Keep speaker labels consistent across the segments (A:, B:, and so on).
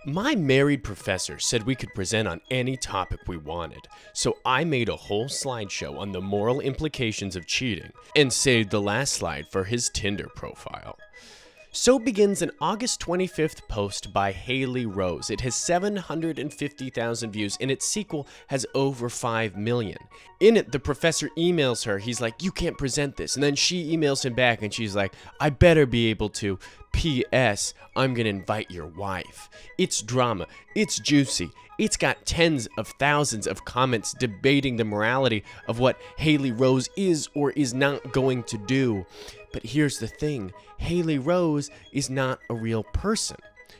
A: My married professor said we could present on any topic we wanted, so I made a whole slideshow on the moral implications of cheating and saved the last slide for his Tinder profile. So begins an August 25th post by Haley Rose. It has 750,000 views, and its sequel has over 5 million. In it, the professor emails her. He's like, "You can't present this." And then she emails him back, and she's like, "I better be able to. P.S. I'm gonna invite your wife." It's drama. It's juicy. It's got tens of thousands of comments debating the morality of what Haley Rose is or is not going to do. But here's the thing, Haley Rose is not a real person.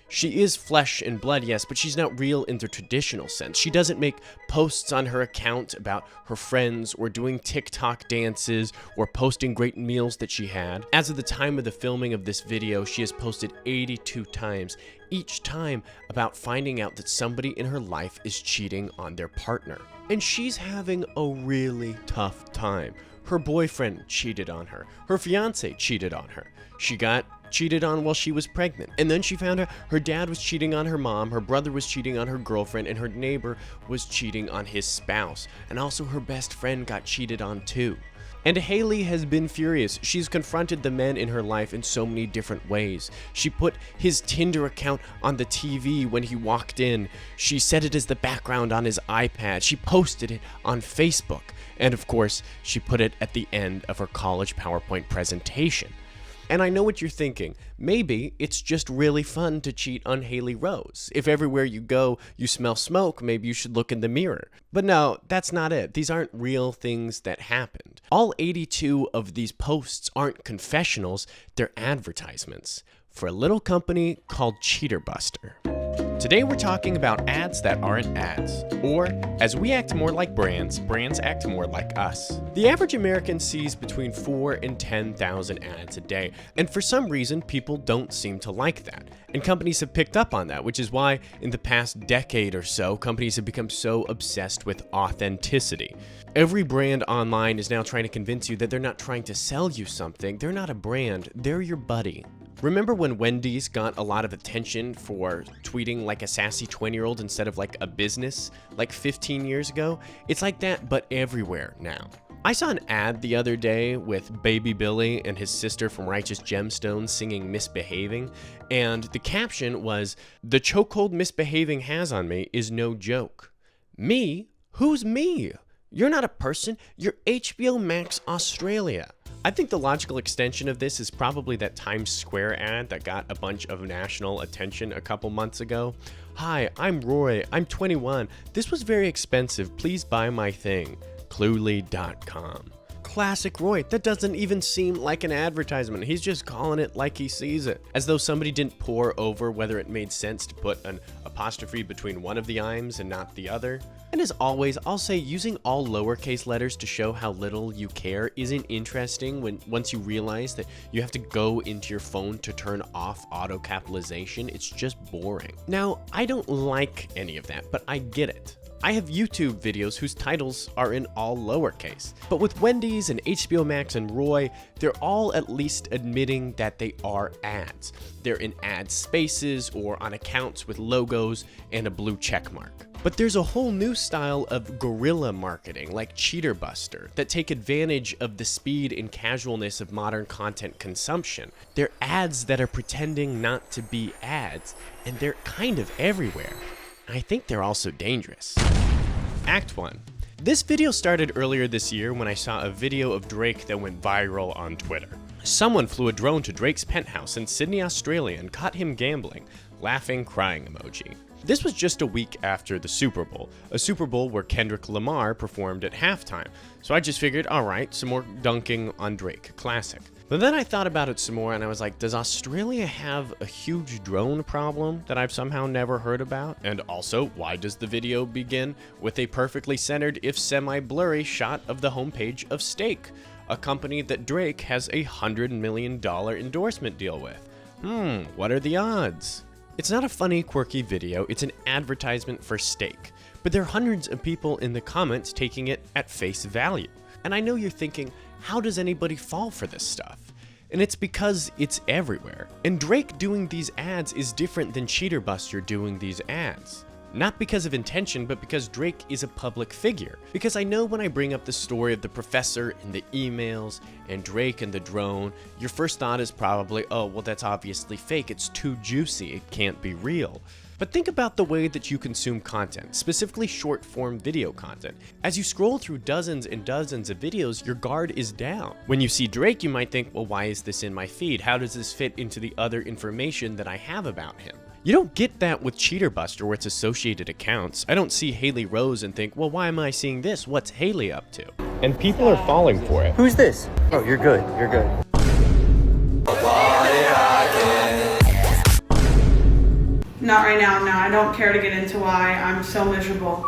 A: She is flesh and blood, yes, but she's not real in the traditional sense. She doesn't make posts on her account about her friends or doing TikTok dances or posting great meals that she had. As of the time of the filming of this video, she has posted 82 times, each time about finding out that somebody in her life is cheating on their partner. And she's having a really tough time. Her boyfriend cheated on her. Her fiance cheated on her. She got cheated on while she was pregnant. And then she found out her dad was cheating on her mom, her brother was cheating on her girlfriend, and her neighbor was cheating on his spouse. And also her best friend got cheated on too. And Haley has been furious. She's confronted the men in her life in so many different ways. She put his Tinder account on the TV when he walked in. She set it as the background on his iPad. She posted it on Facebook. And of course, she put it at the end of her college PowerPoint presentation. And I know what you're thinking. Maybe it's just really fun to cheat on Haley Rose. If everywhere you go, you smell smoke, maybe you should look in the mirror. But no, that's not it. These aren't real things that happened. All 82 of these posts aren't confessionals, they're advertisements for a little company called Cheaterbuster. Today we're talking about ads that aren't ads, or as we act more like brands, brands act more like us. The average American sees between 4 and 10,000 ads a day, and for some reason people don't seem to like that. And companies have picked up on that, which is why in the past decade or so, companies have become so obsessed with authenticity. Every brand online is now trying to convince you that they're not trying to sell you something, they're not a brand, they're your buddy. Remember when Wendy's got a lot of attention for tweeting like a sassy 20-year-old instead of like a business like 15 years ago? It's like that, but everywhere now. I saw an ad the other day with Baby Billy and his sister from Righteous Gemstones singing Misbehaving, and the caption was, "The chokehold misbehaving has on me is no joke." Me? Who's me? You're not a person, you're HBO Max Australia. I think the logical extension of this is probably that Times Square ad that got a bunch of national attention a couple months ago. "Hi, I'm Roy, I'm 21. This was very expensive, please buy my thing. Cluely.com. Classic Roy. That doesn't even seem like an advertisement. He's just calling it like he sees it. As though somebody didn't pore over whether it made sense to put an apostrophe between one of the I's and not the other. And as always, I'll say using all lowercase letters to show how little you care isn't interesting once you realize that you have to go into your phone to turn off auto capitalization. It's just boring. Now, I don't like any of that, but I get it. I have YouTube videos whose titles are in all lowercase. But with Wendy's and HBO Max and Roy, they're all at least admitting that they are ads. They're in ad spaces or on accounts with logos and a blue check mark. But there's a whole new style of guerrilla marketing like Cheaterbuster that take advantage of the speed and casualness of modern content consumption. They're ads that are pretending not to be ads, and they're kind of everywhere. I think they're also dangerous. Act 1. This video started earlier this year when I saw a video of Drake that went viral on Twitter. Someone flew a drone to Drake's penthouse in Sydney, Australia and caught him gambling. Laughing, crying emoji. This was just a week after the Super Bowl, a Super Bowl where Kendrick Lamar performed at halftime. So I just figured, alright, some more dunking on Drake, classic. But then I thought about it some more and I was like, does Australia have a huge drone problem that I've somehow never heard about? And also, why does the video begin with a perfectly centered, if semi-blurry, shot of the homepage of Steak, a company that Drake has a $100 million endorsement deal with? What are the odds? It's not a funny, quirky video, it's an advertisement for Steak. But there are hundreds of people in the comments taking it at face value. And I know you're thinking, how does anybody fall for this stuff? And it's because it's everywhere. And Drake doing these ads is different than Cheaterbuster doing these ads. Not because of intention, but because Drake is a public figure. Because I know when I bring up the story of the professor and the emails and Drake and the drone, your first thought is probably, oh, well, that's obviously fake. It's too juicy. It can't be real. But think about the way that you consume content, specifically short-form video content. As you scroll through dozens and dozens of videos, your guard is down. When you see Drake, you might think, well, why is this in my feed? How does this fit into the other information that I have about him? You don't get that with Cheaterbuster where it's associated accounts. I don't see Haley Rose and think, well, why am I seeing this? What's Haley up to? And people are falling for it.
B: Who's this? Oh, you're good. You're good.
C: Not right now, no. I don't care to get into why. I'm so miserable.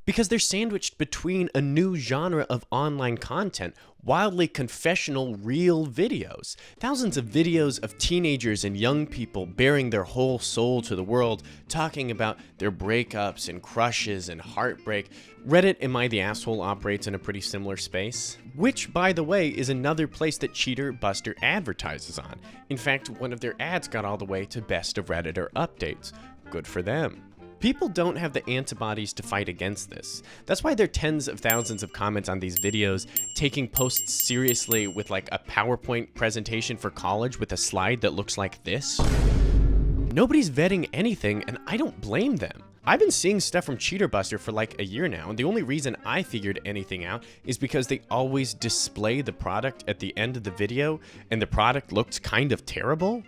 A: Because they're sandwiched between a new genre of online content, wildly confessional real videos. Thousands of videos of teenagers and young people bearing their whole soul to the world, talking about their breakups and crushes and heartbreak. Reddit Am I the Asshole operates in a pretty similar space, which, by the way, is another place that Cheaterbuster advertises on. In fact, one of their ads got all the way to Best of Redditor updates. Good for them. People don't have the antibodies to fight against this. That's why there are tens of thousands of comments on these videos, taking posts seriously with like a PowerPoint presentation for college with a slide that looks like this. Nobody's vetting anything, and I don't blame them. I've been seeing stuff from Cheaterbuster for like a year now, and the only reason I figured anything out is because they always display the product at the end of the video, and the product looked kind of terrible.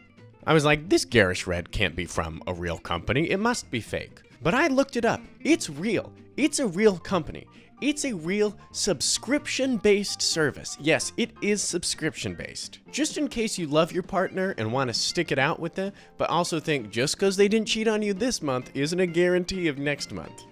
A: I was like, this garish red can't be from a real company, it must be fake. But I looked it up, it's real, it's a real company, it's a real subscription-based service. Yes, it is subscription-based. Just in case you love your partner and want to stick it out with them, but also think just because they didn't cheat on you this month isn't a guarantee of next month.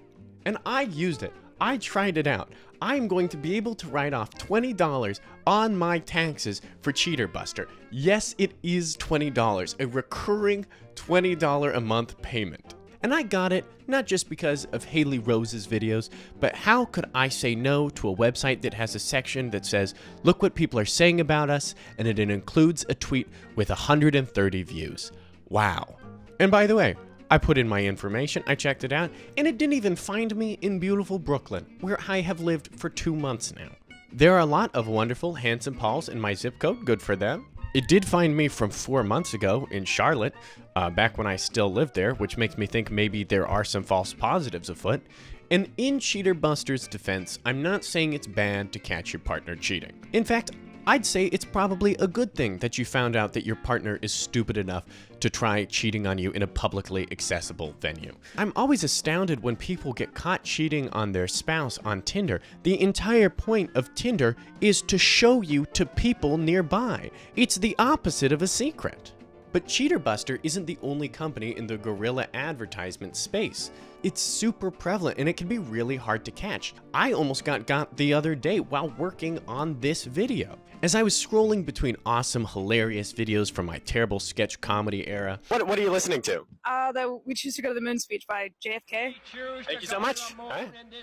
A: And I used it, I tried it out. I'm going to be able to write off $20 on my taxes for Cheaterbuster. Yes, it is $20, a recurring $20 a month payment. And I got it, not just because of Haley Rose's videos, but how could I say no to a website that has a section that says, look what people are saying about us, and it includes a tweet with 130 views. Wow. And by the way, I put in my information, I checked it out, and it didn't even find me in beautiful Brooklyn, where I have lived for 2 months now. There are a lot of wonderful, handsome Pauls in my zip code, good for them. It did find me from 4 months ago in Charlotte, back when I still lived there, which makes me think maybe there are some false positives afoot. And in Cheaterbuster's defense, I'm not saying it's bad to catch your partner cheating. In fact, I'd say it's probably a good thing that you found out that your partner is stupid enough to try cheating on you in a publicly accessible venue. I'm always astounded when people get caught cheating on their spouse on Tinder. The entire point of Tinder is to show you to people nearby. It's the opposite of a secret. But Cheaterbuster isn't the only company in the guerrilla advertisement space. It's super prevalent and it can be really hard to catch. I almost got the other day while working on this video. As I was scrolling between awesome, hilarious videos from my terrible sketch comedy era. What are you listening to?
D: We Choose to Go to the Moon speech by JFK.
A: Thank you so much.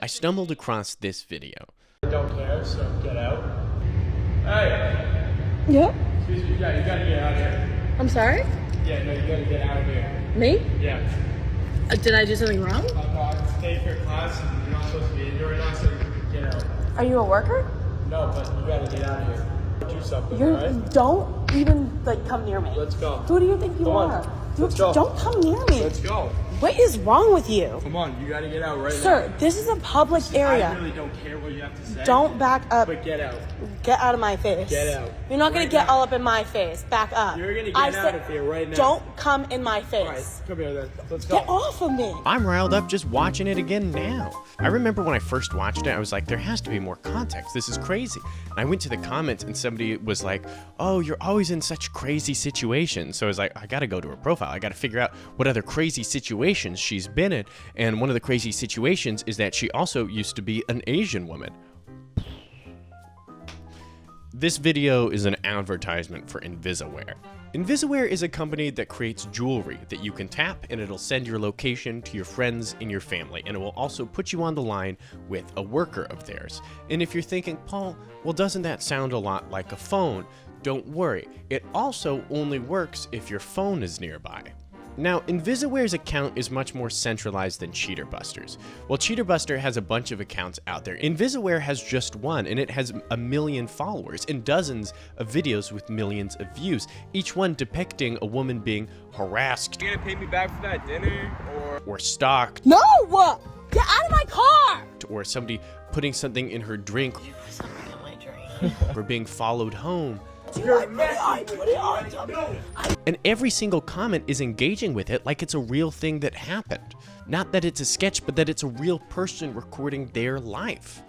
A: I stumbled across this video.
E: I don't care, so get out. Hey!
D: Yep.
E: Excuse me, yeah, you gotta get out of here.
D: I'm sorry?
E: Yeah, no, you gotta get out of here.
D: Me?
E: Yeah.
D: Did I do something wrong?
E: No, I stayed for class and you're not supposed to be in here right now, so get out.
D: Are you a worker?
E: No, but you gotta get out of here. Do something, alright?
D: Don't even, come near me.
E: Let's go.
D: Who do you think you
E: Come on.
D: are?
E: Let's go.
D: Don't come near me.
E: Let's go.
D: What is wrong with you?
E: Come on, you gotta get out right now.
D: Sir, this is a public area.
E: I really don't care what you have to say.
D: Don't back up.
E: But get out.
D: Get out of my face.
E: Get out.
D: You're not going
E: Right
D: to get
E: now.
D: all up in my face. Back up.
E: You're gonna get out of here right now.
D: Don't come in my face.
E: Alright, come here then. Let's go.
D: Get off of me.
A: I'm riled up just watching it again now. I remember when I first watched it, I was like, there has to be more context. This is crazy. And I went to the comments and somebody was like, oh, you're always in such crazy situations. So I was like, I gotta go to her profile. I gotta figure out what other crazy situations she's been in. And one of the crazy situations is that she also used to be an Asian woman. This video is an advertisement for Invisawear. Invisawear is a company that creates jewelry that you can tap and it'll send your location to your friends in your family, and it will also put you on the line with a worker of theirs. And if you're thinking, Paul, well, doesn't that sound a lot like a phone? Don't worry, it also only works if your phone is nearby. Now, Invisawear's account is much more centralized than Cheaterbuster's. While Cheaterbuster has a bunch of accounts out there, Invisawear has just one, and it has 1 million followers and dozens of videos with millions of views, each one depicting a woman being harassed,
E: You gonna pay me back for that dinner,
A: or stalked,
D: No! Get out of my car!
A: or somebody putting something in her drink,
D: Something in my drink.
A: or being followed home.
D: No.
A: And every single comment is engaging with it like it's a real thing that happened. Not that it's a sketch, but that it's a real person recording their life.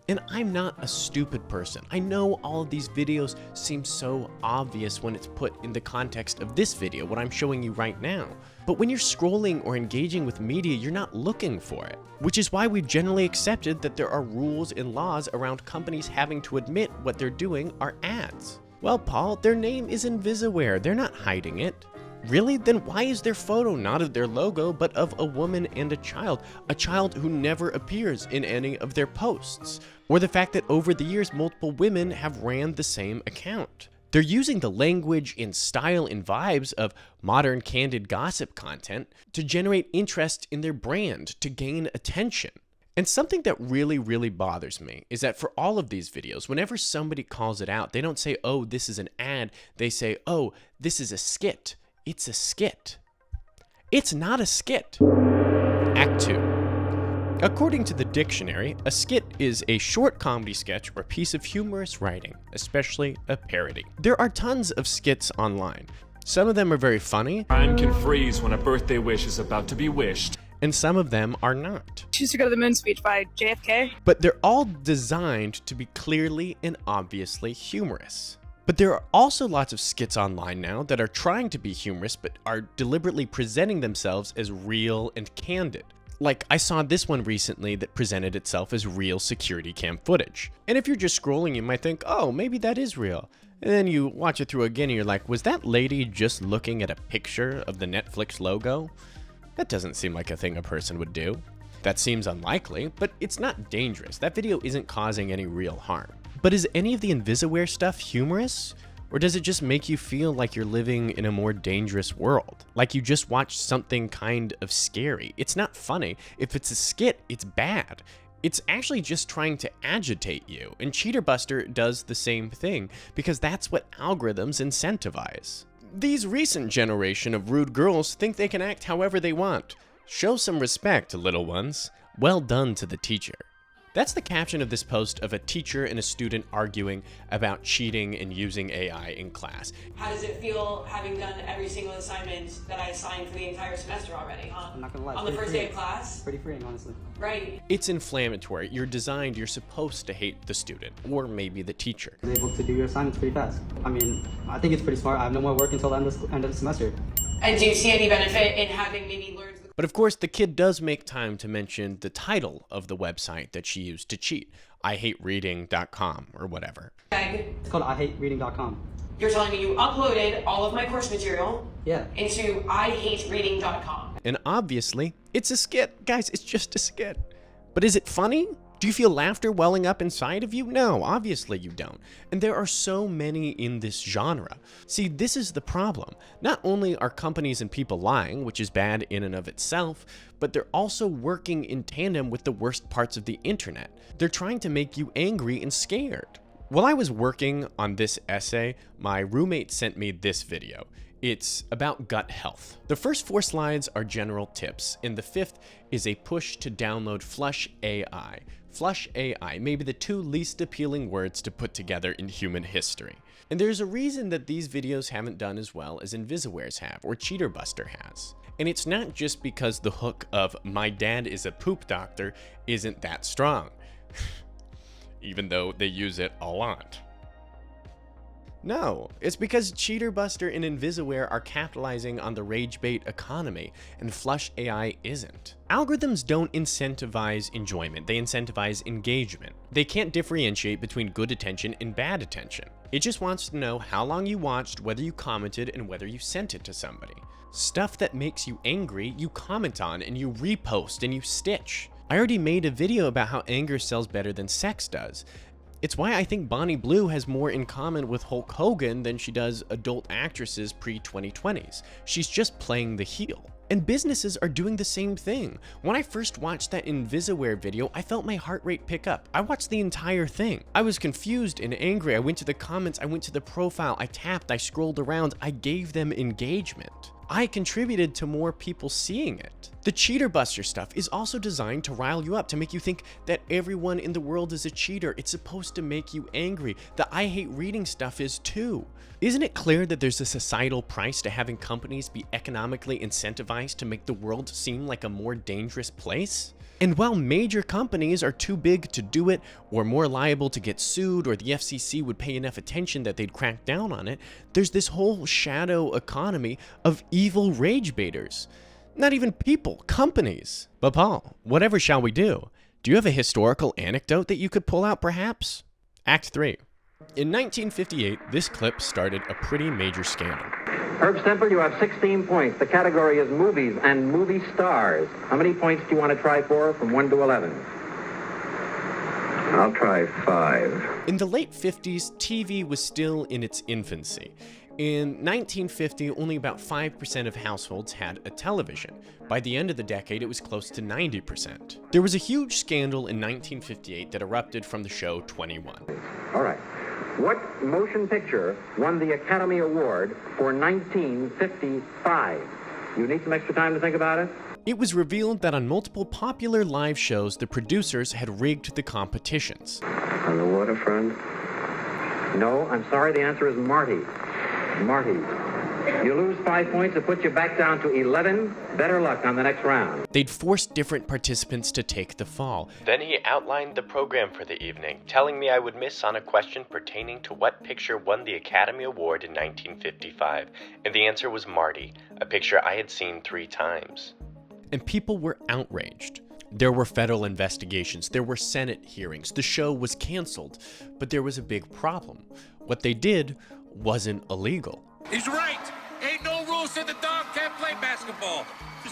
A: And I'm not a stupid person. I know all of these videos seem so obvious when it's put in the context of this video, what I'm showing you right now. But when you're scrolling or engaging with media, you're not looking for it. Which is why we've generally accepted that there are rules and laws around companies having to admit what they're doing are ads. Well, Paul, their name is Invisawear. They're not hiding it. Really? Then why is their photo not of their logo, but of a woman and a child who never appears in any of their posts? Or the fact that over the years, multiple women have ran the same account. They're using the language and style and vibes of modern candid gossip content to generate interest in their brand, to gain attention. And something that really, really bothers me is that for all of these videos, whenever somebody calls it out, they don't say, oh, this is an ad. They say, oh, this is a skit. It's a skit. It's not a skit. Act 2. According to the dictionary, a skit is a short comedy sketch or piece of humorous writing, especially a parody. There are tons of skits online. Some of them are very funny.
F: Time can freeze when a birthday wish is about to be wished.
A: And some of them are not.
G: Choose to Go to the Moon speech by JFK.
A: But they're all designed to be clearly and obviously humorous. But there are also lots of skits online now that are trying to be humorous but are deliberately presenting themselves as real and candid. Like, I saw this one recently that presented itself as real security cam footage. And if you're just scrolling, you might think, oh, maybe that is real. And then you watch it through again and you're like, was that lady just looking at a picture of the Netflix logo? That doesn't seem like a thing a person would do. That seems unlikely, but it's not dangerous. That video isn't causing any real harm. But is any of the Invisawear stuff humorous? Or does it just make you feel like you're living in a more dangerous world? Like you just watched something kind of scary? It's not funny. If it's a skit, it's bad. It's actually just trying to agitate you. And Cheaterbuster does the same thing because that's what algorithms incentivize. These recent generation of rude girls think they can act however they want. Show some respect, little ones. Well done to the teacher. That's the caption of this post of a teacher and a student arguing about cheating and using AI in class.
H: How does it feel having done every single assignment that I assigned for the entire semester already, huh?
B: I'm not gonna lie.
H: On the first day of class?
B: Pretty freeing, honestly.
H: Right.
A: It's inflammatory. You're supposed to hate the student, or maybe the teacher.
B: You're able to do your assignments pretty fast. I mean, I think it's pretty smart. I have no more work until the end of the semester.
H: And do you see any benefit in having maybe learned the
A: But of course, the kid does make time to mention the title of the website that she used to cheat. ihatereading.com or whatever.
H: tag?
B: It's called ihatereading.com.
H: You're telling me you uploaded all of my course material
B: Yeah.
H: into ihatereading.com.
A: And obviously, it's a skit. Guys, it's just a skit. But is it funny? Do you feel laughter welling up inside of you? No, obviously you don't. And there are so many in this genre. See, this is the problem. Not only are companies and people lying, which is bad in and of itself, but they're also working in tandem with the worst parts of the internet. They're trying to make you angry and scared. While I was working on this essay, my roommate sent me this video. It's about gut health. The first 4 slides are general tips, and the 5th is a push to download Flush AI. Flush AI, maybe the 2 least appealing words to put together in human history. And there's a reason that these videos haven't done as well as Invisawear's have, or Cheaterbuster has. And it's not just because the hook of "my dad is a poop doctor" isn't that strong, even though they use it a lot. No, it's because Cheaterbuster and Invisawear are capitalizing on the rage bait economy, and Flush AI isn't. Algorithms don't incentivize enjoyment, they incentivize engagement. They can't differentiate between good attention and bad attention. It just wants to know how long you watched, whether you commented, and whether you sent it to somebody. Stuff that makes you angry, you comment on, and you repost, and you stitch. I already made a video about how anger sells better than sex does. It's why I think Bonnie Blue has more in common with Hulk Hogan than she does adult actresses pre-2020s. She's just playing the heel. And businesses are doing the same thing. When I first watched that Invisawear video, I felt my heart rate pick up. I watched the entire thing. I was confused and angry. I went to the comments, I went to the profile, I tapped, I scrolled around, I gave them engagement. I contributed to more people seeing it. The Cheaterbuster stuff is also designed to rile you up, to make you think that everyone in the world is a cheater. It's supposed to make you angry. The I hate reading stuff is too. Isn't it clear that there's a societal price to having companies be economically incentivized to make the world seem like a more dangerous place? And while major companies are too big to do it, or more liable to get sued, or the FCC would pay enough attention that they'd crack down on it, there's this whole shadow economy of evil rage baiters. Not even people, companies. But Paul, whatever shall we do? Do you have a historical anecdote that you could pull out perhaps? Act 3. In 1958, this clip started a pretty major scandal.
I: Herb Stempel, you have 16 points. The category is movies and movie stars. How many points do you want to try for from 1 to 11? I'll try 5.
A: In the late 50s, TV was still in its infancy. In 1950, only about 5% of households had a television. By the end of the decade, it was close to 90%. There was a huge scandal in 1958 that erupted from the show 21.
I: All right. What motion picture won the Academy Award for 1955? You need some extra time to think about it?
A: It was revealed that on multiple popular live shows, the producers had rigged the competitions.
I: On the waterfront? No, I'm sorry, the answer is Marty. Marty. You lose 5 points, it puts you back down to 11. Better luck on the next round.
A: They'd forced different participants to take the fall. Then he outlined the program for the evening, telling me I would miss on a question pertaining to what picture won the Academy Award in 1955. And the answer was Marty, a picture I had seen 3 times. And people were outraged. There were federal investigations, there were Senate hearings, the show was canceled. But there was a big problem. What they did wasn't illegal.
J: He's right! Ain't no rules said the dog can't play basketball.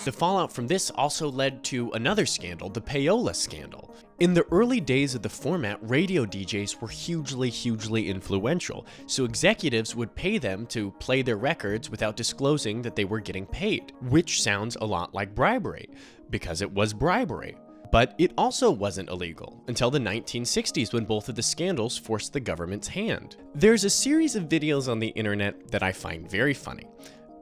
A: The fallout from this also led to another scandal, the payola scandal. In the early days of the format, radio DJs were hugely influential, so executives would pay them to play their records without disclosing that they were getting paid, which sounds a lot like bribery, because it was bribery. But it also wasn't illegal until the 1960s, when both of the scandals forced the government's hand. There's a series of videos on the internet that I find very funny.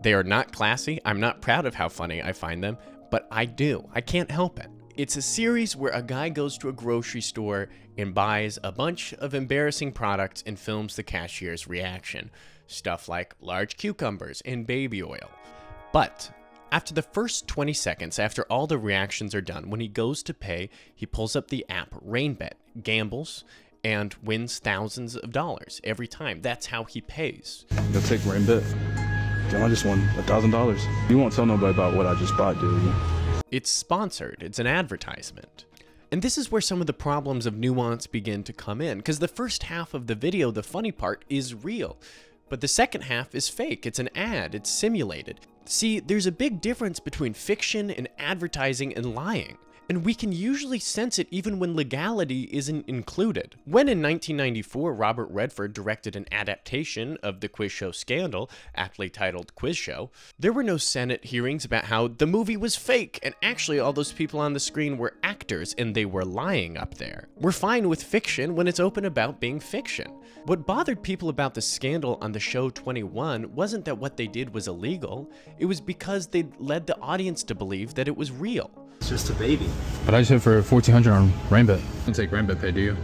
A: They are not classy, I'm not proud of how funny I find them, but I do, I can't help it. It's a series where a guy goes to a grocery store and buys a bunch of embarrassing products and films the cashier's reaction. Stuff like large cucumbers and baby oil. But after the first 20 seconds, after all the reactions are done, when he goes to pay, he pulls up the app Rainbet, gambles, and wins thousands of dollars every time. That's how he pays.
K: You'll take Rainbet. Damn, I just won $1,000. You won't tell nobody about what I just bought, do you?
A: It's sponsored. It's an advertisement. And this is where some of the problems of Nuance begin to come in, because the first half of the video, the funny part, is real. But the second half is fake. It's an ad. It's simulated. See, there's a big difference between fiction and advertising and lying. And we can usually sense it even when legality isn't included. When in 1994, Robert Redford directed an adaptation of the quiz show Scandal, aptly titled Quiz Show, there were no Senate hearings about how the movie was fake, and actually all those people on the screen were actors and they were lying up there. We're fine with fiction when it's open about being fiction. What bothered people about the scandal on the show 21 wasn't that what they did was illegal, it was because they led the audience to believe that it was real.
B: It's just a baby.
K: But I just hit for $1,400 on Rainbet. You don't take Rainbet pay, do you?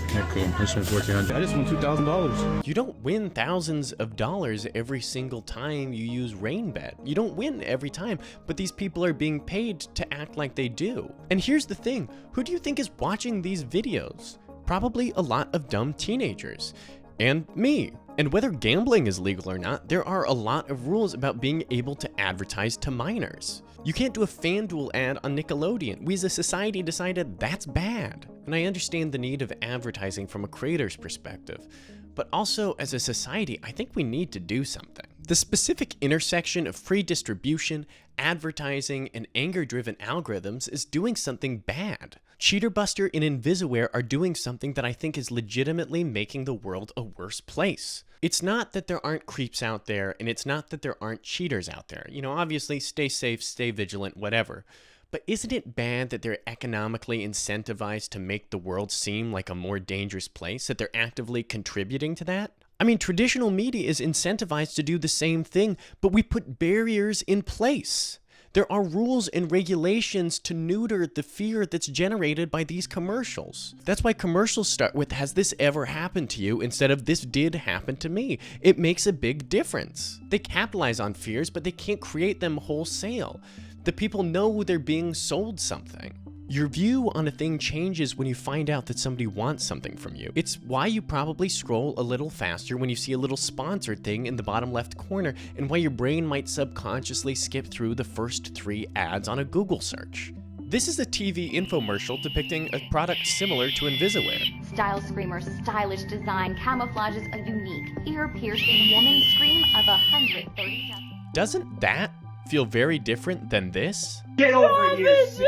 K: Yeah, cool. I just won $1,400. I just won $2,000.
A: You don't win thousands of dollars every single time you use Rainbet. You don't win every time, but these people are being paid to act like they do. And here's the thing, who do you think is watching these videos? Probably a lot of dumb teenagers. And me. And whether gambling is legal or not, there are a lot of rules about being able to advertise to minors. You can't do a FanDuel ad on Nickelodeon. We as a society decided that's bad. And I understand the need of advertising from a creator's perspective. But also, as a society, I think we need to do something. The specific intersection of free distribution, advertising, and anger-driven algorithms is doing something bad. Cheaterbuster and Invisawear are doing something that I think is legitimately making the world a worse place. It's not that there aren't creeps out there, and it's not that there aren't cheaters out there. You know, obviously, stay safe, stay vigilant, whatever. But isn't it bad that they're economically incentivized to make the world seem like a more dangerous place, that they're actively contributing to that? I mean, traditional media is incentivized to do the same thing, but we put barriers in place. There are rules and regulations to neuter the fear that's generated by these commercials. That's why commercials start with, "Has this ever happened to you?" instead of "This did happen to me." It makes a big difference. They capitalize on fears, but they can't create them wholesale. The people know they're being sold something. Your view on a thing changes when you find out that somebody wants something from you. It's why you probably scroll a little faster when you see a little sponsored thing in the bottom left corner, and why your brain might subconsciously skip through the first 3 ads on a Google search. This is a TV infomercial depicting a product similar to Invisawear.
L: Style Screamer, stylish design, camouflages a unique, ear-piercing woman scream of 130.
A: Doesn't that feel very different than this?
E: Get over here, sis.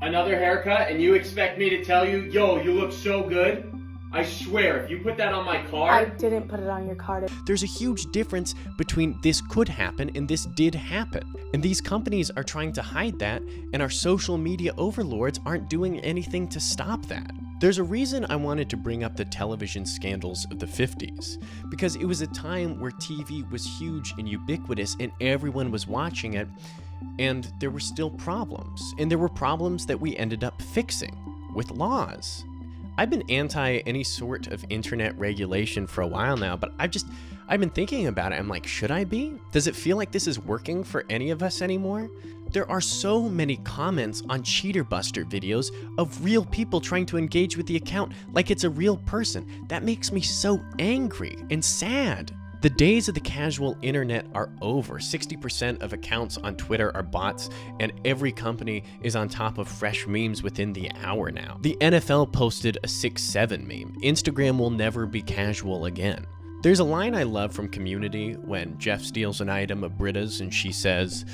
E: Another haircut and you expect me to tell you, yo, you look so good? I swear, if you put that on my card...
M: I didn't put it on your card.
A: There's a huge difference between this could happen and this did happen. And these companies are trying to hide that, and our social media overlords aren't doing anything to stop that. There's a reason I wanted to bring up the television scandals of the 50s, because it was a time where TV was huge and ubiquitous and everyone was watching it, and there were still problems. And there were problems that we ended up fixing with laws. I've been anti any sort of internet regulation for a while now, but I've been thinking about it. I'm like, should I be? Does it feel like this is working for any of us anymore? There are so many comments on Cheaterbuster videos of real people trying to engage with the account like it's a real person. That makes me so angry and sad. The days of the casual internet are over. 60% of accounts on Twitter are bots, and every company is on top of fresh memes within the hour now. The NFL posted a 6'7" meme. Instagram will never be casual again. There's a line I love from Community when Jeff steals an item of Britta's and she says,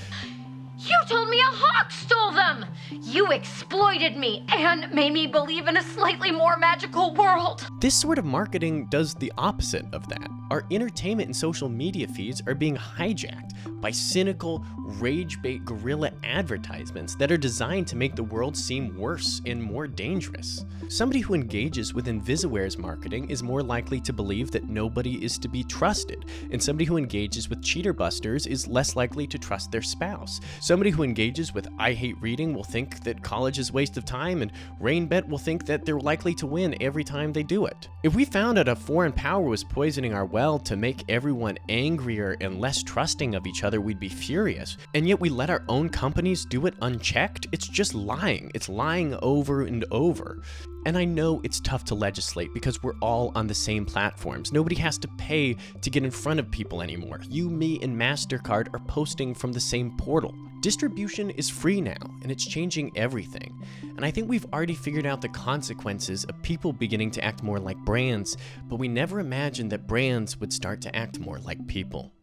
N: "You told me a hawk stole them! You exploited me and made me believe in a slightly more magical world!"
A: This sort of marketing does the opposite of that. Our entertainment and social media feeds are being hijacked by cynical, rage-bait guerrilla advertisements that are designed to make the world seem worse and more dangerous. Somebody who engages with Invisawear's marketing is more likely to believe that nobody is to be trusted, and somebody who engages with Cheaterbusters is less likely to trust their spouse. Somebody who engages with I Hate Reading will think that college is a waste of time, and Rainbet will think that they're likely to win every time they do it. If we found out a foreign power was poisoning our well to make everyone angrier and less trusting of each other, we'd be furious. And yet we let our own companies do it unchecked? It's just lying. It's lying over and over. And I know it's tough to legislate because we're all on the same platforms. Nobody has to pay to get in front of people anymore. You, me, and MasterCard are posting from the same portal. Distribution is free now, and it's changing everything. And I think we've already figured out the consequences of people beginning to act more like brands, but we never imagined that brands would start to act more like people.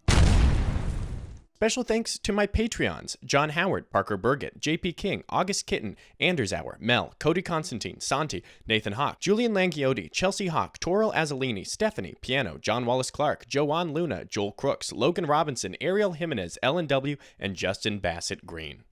A: Special thanks to my Patreons, John Howard, Parker Burgett, JP King, August Kitten, Anders Hour, Mel, Cody Constantine, Santi, Nathan Hawk, Julian Langiotti, Chelsea Hawk, Toril Azzolini, Stephanie, Piano, John Wallace Clark, Joanne Luna, Joel Crooks, Logan Robinson, Ariel Jimenez, Ellen W., and Justin Bassett Green.